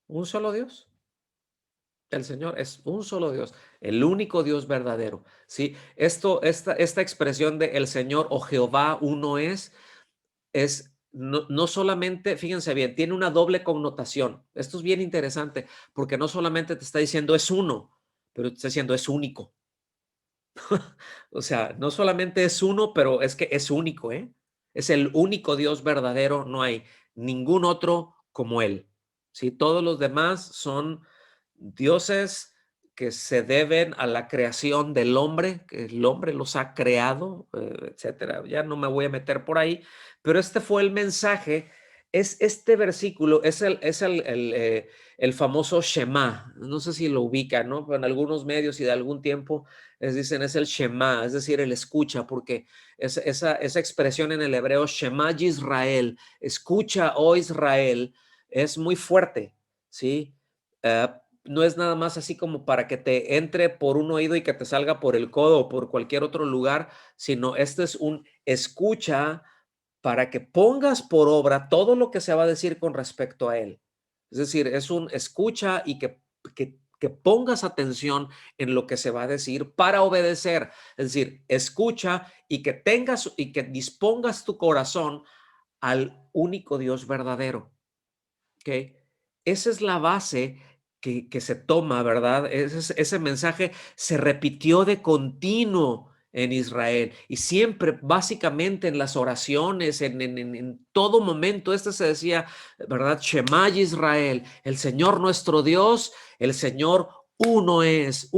Un solo Dios. El Señor es un solo Dios, el único Dios verdadero. ¿Sí? Esta expresión de el Señor o Jehová uno es no solamente, fíjense bien, tiene una doble connotación. Esto es bien interesante porque no solamente te está diciendo es uno, pero te está diciendo es único. O sea, no solamente es uno, pero es que es único, ¿eh? Es el único Dios verdadero, no hay ningún otro como Él. ¿Sí? Todos los demás son dioses que se deben a la creación del hombre, que el hombre los ha creado, etcétera. Ya no me voy a meter por ahí, pero este fue el mensaje. Es este versículo, el famoso Shema. No sé si lo ubican, ¿no? Pero en algunos medios y de algún tiempo dicen es el Shema, es decir, el escucha, porque esa expresión en el hebreo, Shema Yisrael, escucha, oh Israel, es muy fuerte, ¿sí? No es nada más así como para que te entre por un oído y que te salga por el codo o por cualquier otro lugar, sino este es un escucha para que pongas por obra todo lo que se va a decir con respecto a él. Es decir, es un escucha y que pongas atención en lo que se va a decir para obedecer. Es decir, escucha y que tengas y que dispongas tu corazón al único Dios verdadero. ¿Ok? Esa es la base que se toma, ¿verdad? Ese mensaje se repitió de continuo en Israel y siempre, básicamente en las oraciones, en todo momento, se decía, ¿verdad? Shema Israel, el Señor nuestro Dios, el Señor uno es,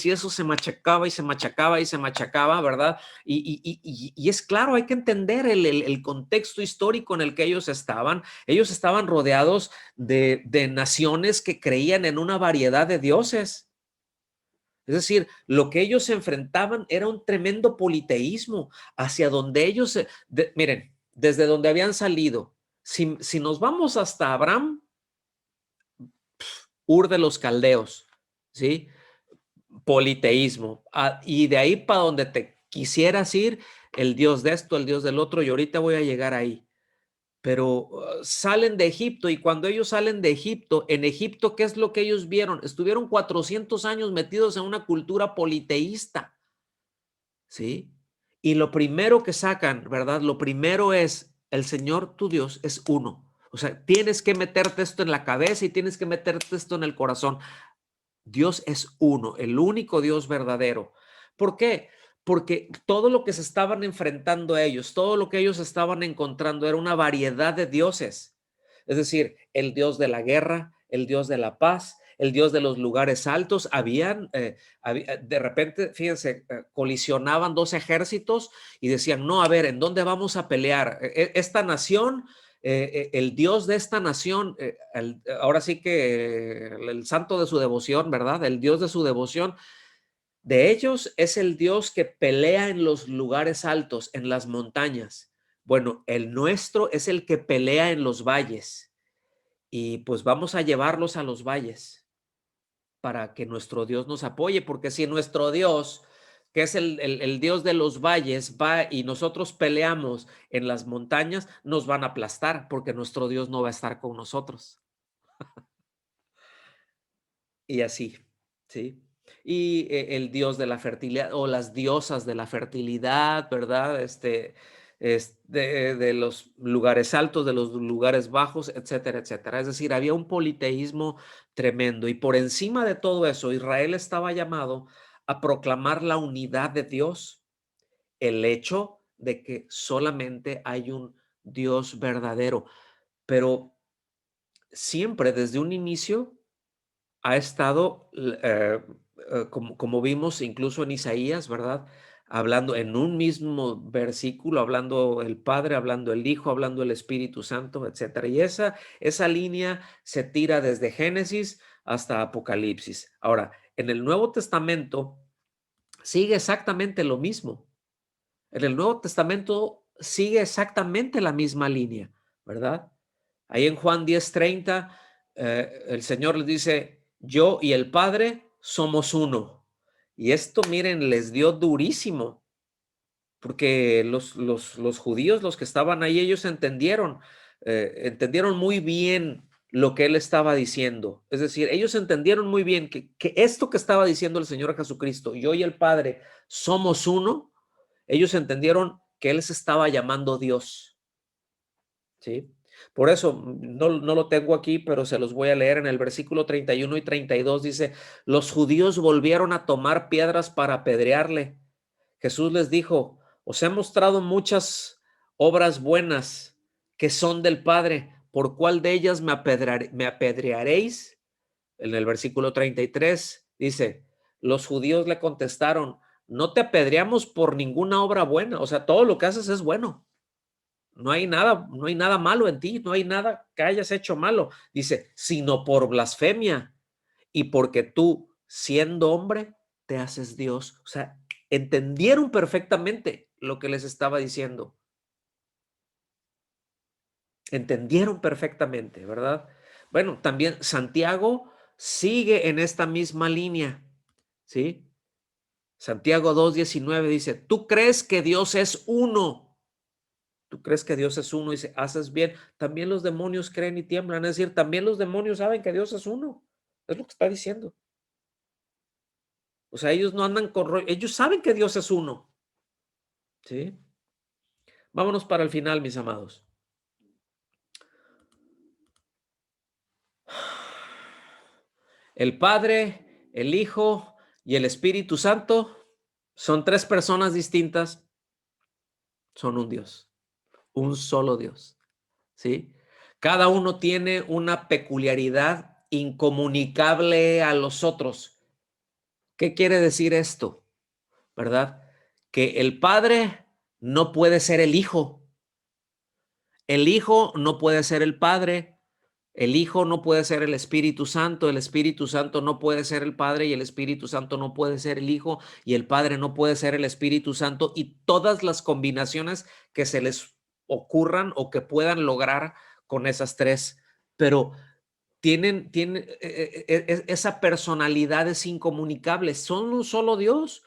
y eso se machacaba y se machacaba y se machacaba, ¿verdad? Y es claro, hay que entender el contexto histórico en el que ellos estaban. Ellos estaban rodeados de naciones que creían en una variedad de dioses. Es decir, lo que ellos se enfrentaban era un tremendo politeísmo hacia donde ellos, miren, desde donde habían salido. Si nos vamos hasta Abraham, Ur de los Caldeos, ¿sí? Politeísmo. Y de ahí para donde te quisieras ir, el dios de esto, el dios del otro, y ahorita voy a llegar ahí. Pero salen de Egipto y cuando ellos salen de Egipto, en Egipto, ¿qué es lo que ellos vieron? Estuvieron 400 años metidos en una cultura politeísta, ¿sí? Y lo primero que sacan, ¿verdad? Lo primero es, el Señor tu Dios es uno. O sea, tienes que meterte esto en la cabeza y tienes que meterte esto en el corazón. Dios es uno, el único Dios verdadero. ¿Por qué? Porque todo lo que se estaban enfrentando a ellos, todo lo que ellos estaban encontrando era una variedad de dioses. Es decir, el Dios de la guerra, el Dios de la paz, el Dios de los lugares altos. De repente, fíjense, colisionaban dos ejércitos y decían, no, a ver, ¿en dónde vamos a pelear? Esta nación el Dios de esta nación, ahora sí que el santo de su devoción, ¿verdad? El Dios de su devoción, de ellos es el Dios que pelea en los lugares altos, en las montañas. Bueno, el nuestro es el que pelea en los valles y pues vamos a llevarlos a los valles para que nuestro Dios nos apoye, porque si nuestro Dios, que es el Dios de los valles, va y nosotros peleamos en las montañas, nos van a aplastar, porque nuestro Dios no va a estar con nosotros. Y así, ¿sí? Y el Dios de la fertilidad o las diosas de la fertilidad, ¿verdad? De los lugares altos, de los lugares bajos, etcétera, etcétera. Es decir, había un politeísmo tremendo y por encima de todo eso, Israel estaba llamado a proclamar la unidad de Dios, el hecho de que solamente hay un Dios verdadero, pero siempre desde un inicio ha estado, como vimos incluso en Isaías, ¿verdad? Hablando en un mismo versículo, hablando el Padre, hablando el Hijo, hablando el Espíritu Santo, etcétera. Y esa línea se tira desde Génesis hasta Apocalipsis. Ahora, en el Nuevo Testamento sigue exactamente lo mismo. En el Nuevo Testamento sigue exactamente la misma línea, ¿verdad? Ahí en Juan 10:30, el Señor les dice, yo y el Padre somos uno. Y esto, miren, les dio durísimo, porque los judíos, los que estaban ahí, ellos entendieron muy bien lo que él estaba diciendo. Es decir, ellos entendieron muy bien que esto que estaba diciendo el Señor Jesucristo, yo y el Padre somos uno, ellos entendieron que él se estaba llamando Dios, ¿sí? Por eso no lo tengo aquí, pero se los voy a leer en el versículo 31 y 32. Dice, los judíos volvieron a tomar piedras para apedrearle, Jesús les dijo, os he mostrado muchas obras buenas que son del Padre, ¿por cuál de ellas me apedrearéis? En el versículo 33 dice, los judíos le contestaron, no te apedreamos por ninguna obra buena, o sea, todo lo que haces es bueno. No hay nada malo en ti, no hay nada que hayas hecho malo. Dice, sino por blasfemia y porque tú, siendo hombre, te haces Dios. O sea, entendieron perfectamente lo que les estaba diciendo. Entendieron perfectamente, ¿verdad? Bueno, también Santiago sigue en esta misma línea, ¿sí? Santiago 2:19 dice, tú crees que Dios es uno. Tú crees que Dios es uno y dice, haces bien. También los demonios creen y tiemblan. Es decir, también los demonios saben que Dios es uno. Es lo que está diciendo. O sea, ellos no andan con rollo. Ellos saben que Dios es uno. ¿Sí? Vámonos para el final, mis amados. El Padre, el Hijo y el Espíritu Santo son tres personas distintas. Son un Dios. Un solo Dios. ¿Sí? Cada uno tiene una peculiaridad incomunicable a los otros. ¿Qué quiere decir esto? ¿Verdad? Que el Padre no puede ser el Hijo. El Hijo no puede ser el Padre. El Hijo no puede ser el Espíritu Santo. El Espíritu Santo no puede ser el Padre y el Espíritu Santo no puede ser el Hijo y el Padre no puede ser el Espíritu Santo y todas las combinaciones que se les ocurran o que puedan lograr con esas tres. Pero tienen esa personalidad es incomunicable. Son un solo Dios,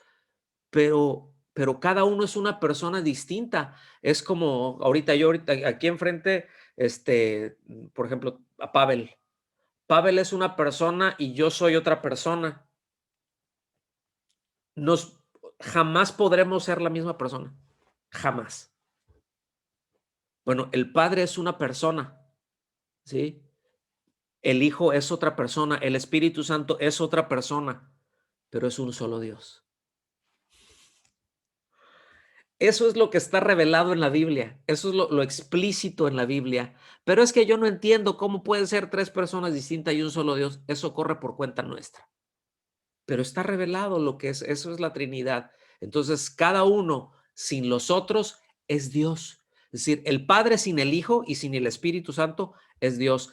pero cada uno es una persona distinta. Es como ahorita aquí enfrente, por ejemplo, a Pavel. Pavel es una persona y yo soy otra persona. Nos jamás podremos ser la misma persona. Jamás. Bueno, el Padre es una persona, ¿sí? El Hijo es otra persona, el Espíritu Santo es otra persona, pero es un solo Dios. Eso es lo que está revelado en la Biblia. Eso es lo explícito en la Biblia. Pero es que yo no entiendo cómo pueden ser tres personas distintas y un solo Dios. Eso corre por cuenta nuestra. Pero está revelado lo que es. Eso es la Trinidad. Entonces, cada uno sin los otros es Dios. Es decir, el Padre sin el Hijo y sin el Espíritu Santo es Dios.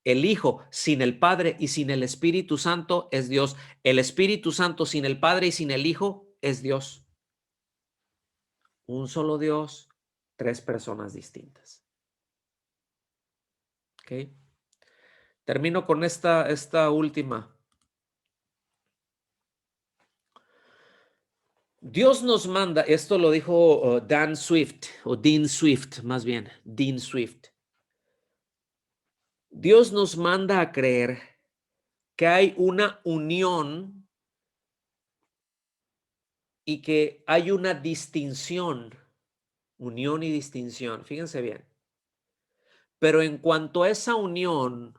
El Hijo sin el Padre y sin el Espíritu Santo es Dios. El Espíritu Santo sin el Padre y sin el Hijo es Dios. Un solo Dios, tres personas distintas. ¿Ok? Termino con esta última. Dios nos manda, esto lo dijo Dan Swift, o Dean Swift, más bien, Dean Swift. Dios nos manda a creer que hay una unión y que hay una distinción, unión y distinción, fíjense bien. Pero en cuanto a esa unión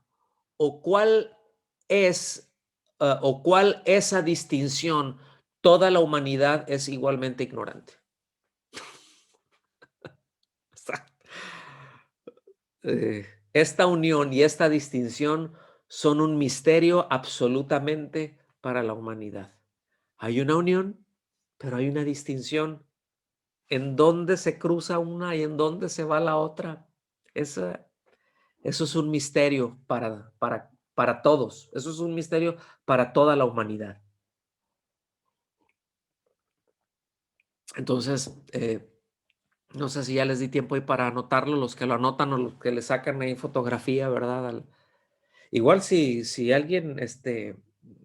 o cuál es o cuál esa distinción, toda la humanidad es igualmente ignorante. Esta unión y esta distinción son un misterio absolutamente para la humanidad. Hay una unión, pero hay una distinción. ¿En dónde se cruza una y en dónde se va la otra? Esa, Eso es un misterio para todos. Eso es un misterio para toda la humanidad. Entonces, no sé si ya les di tiempo ahí para anotarlo, los que lo anotan o los que le sacan ahí fotografía, ¿verdad? Igual si alguien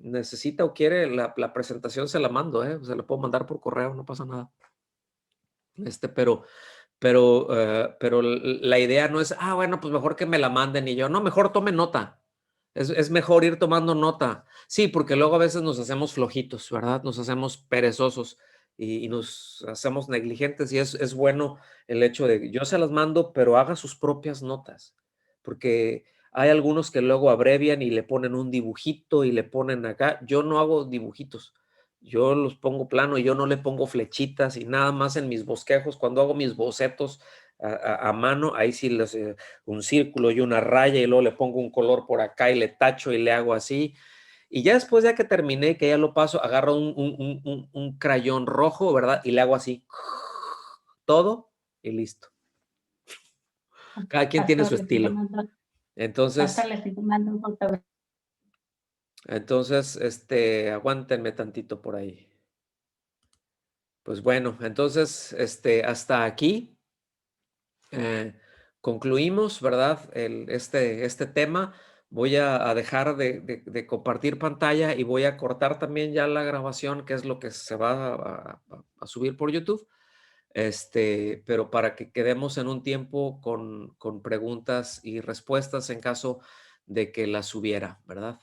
necesita o quiere la presentación, se la mando, ¿eh? Se la puedo mandar por correo, no pasa nada. Pero la idea no es, bueno, pues mejor que me la manden y yo, no, mejor tome nota. Es mejor ir tomando nota. Sí, porque luego a veces nos hacemos flojitos, ¿verdad? Nos hacemos perezosos y nos hacemos negligentes y es bueno el hecho de, yo se las mando, pero haga sus propias notas, porque hay algunos que luego abrevian y le ponen un dibujito y le ponen acá. Yo no hago dibujitos. Yo los pongo plano y yo no le pongo flechitas y nada más en mis bosquejos, cuando hago mis bocetos a mano, ahí sí un círculo y una raya y luego le pongo un color por acá y le tacho y le hago así. Y ya después, ya que terminé, que ya lo paso, agarro un crayón rojo, ¿verdad? Y le hago así, todo y listo. Cada quien tiene Pastor, su le estoy estilo. tomando, pastor, Entonces, le estoy tomando fotografía. aguántenme tantito por ahí. Pues bueno, entonces, hasta aquí concluimos, ¿verdad? Este tema. Voy a dejar de compartir pantalla y voy a cortar también ya la grabación, que es lo que se va a subir por YouTube. Pero para que quedemos en un tiempo con preguntas y respuestas en caso de que las hubiera, ¿verdad?